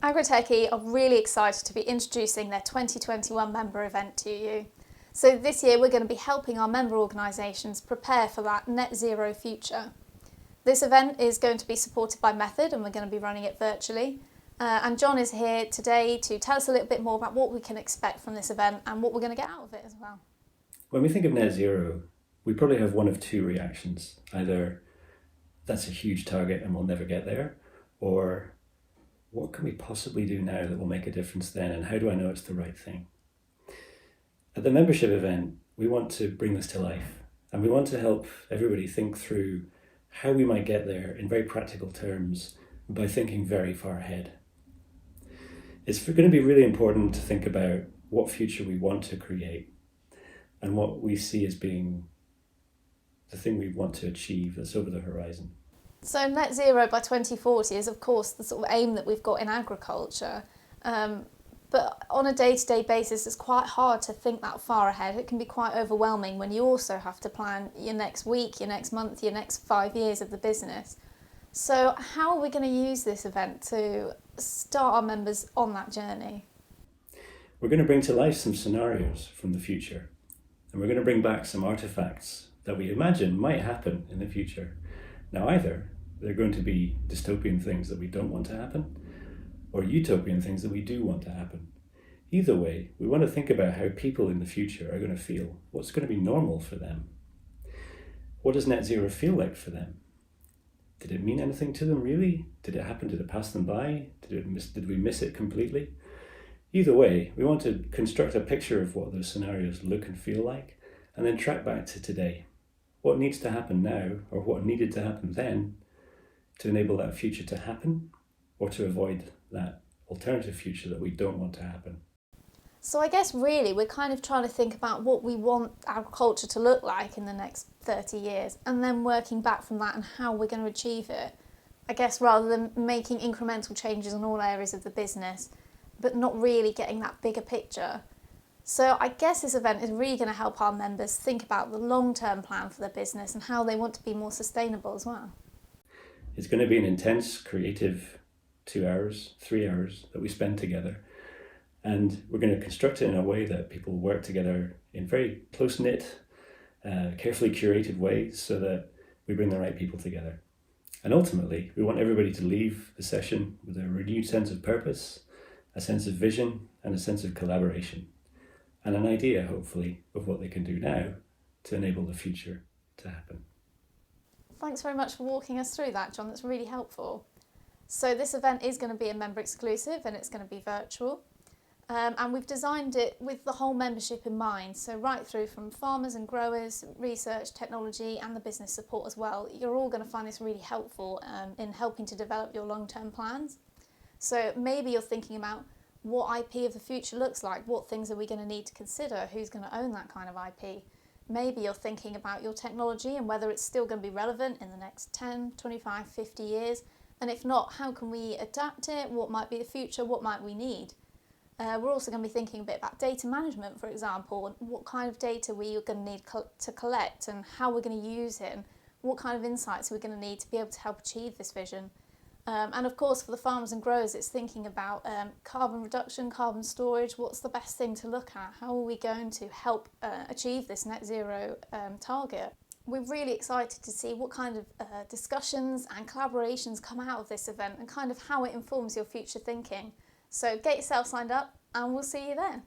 Agri-TechE are really excited to be introducing their 2021 member event to you. So this year we're going to be helping our member organisations prepare for that net zero future. This event is going to be supported by Method and we're going to be running it virtually. And John is here today to tell us a little bit more about what we can expect from this event and what we're going to get out of it as well. When we think of net zero, we probably have one of two reactions. Either that's a huge target and we'll never get there, or what can we possibly do now that will make a difference then, and how do I know it's the right thing? At the membership event, we want to bring this to life, and we want to help everybody think through how we might get there in very practical terms by thinking very far ahead. It's going to be really important to think about what future we want to create and what we see as being the thing we want to achieve that's over the horizon. So net zero by 2040 is of course the sort of aim that we've got in agriculture, but on a day-to-day basis it's quite hard to think that far ahead. It can be quite overwhelming when you also have to plan your next week, your next month, your next 5 years of the business. So how are we going to use this event to start our members on that journey? We're going to bring to life some scenarios from the future, and we're going to bring back some artifacts that we imagine might happen in the future. Now either they're going to be dystopian things that we don't want to happen, or utopian things that we do want to happen. Either way, we want to think about how people in the future are going to feel, what's going to be normal for them. What does net zero feel like for them? Did it mean anything to them really? Did it happen? Did it pass them by? Did we miss it completely? Either way, we want to construct a picture of what those scenarios look and feel like, and then track back to today. What needs to happen now, or what needed to happen then, to enable that future to happen, or to avoid that alternative future that we don't want to happen. So I guess really we're kind of trying to think about what we want agriculture to look like in the next 30 years and then working back from that and how we're going to achieve it. I guess rather than making incremental changes in all areas of the business, but not really getting that bigger picture. So I guess this event is really going to help our members think about the long-term plan for their business and how they want to be more sustainable as well. It's going to be an intense, creative 2 hours, 3 hours that we spend together. And we're going to construct it in a way that people work together in very close-knit, carefully curated ways so that we bring the right people together. And ultimately, we want everybody to leave the session with a renewed sense of purpose, a sense of vision, and a sense of collaboration. And an idea, hopefully, of what they can do now to enable the future to happen. Thanks very much for walking us through that, John. That's really helpful. So this event is going to be a member exclusive and it's going to be virtual. And we've designed it with the whole membership in mind. So right through from farmers and growers, research, technology and the business support as well. You're all going to find this really helpful in helping to develop your long-term plans. So maybe you're thinking about what IP of the future looks like, what things are we going to need to consider, who's going to own that kind of IP. Maybe you're thinking about your technology and whether it's still going to be relevant in the next 10, 25, 50 years. And if not, how can we adapt it? What might be the future? What might we need? We're also going to be thinking a bit about data management, for example, and what kind of data we're going to need to collect and how we're going to use it and what kind of insights we're going to need to be able to help achieve this vision. And of course, for the farmers and growers, it's thinking about carbon reduction, carbon storage. What's the best thing to look at? How are we going to help achieve this net zero target? We're really excited to see what kind of discussions and collaborations come out of this event and kind of how it informs your future thinking. So get yourself signed up and we'll see you there.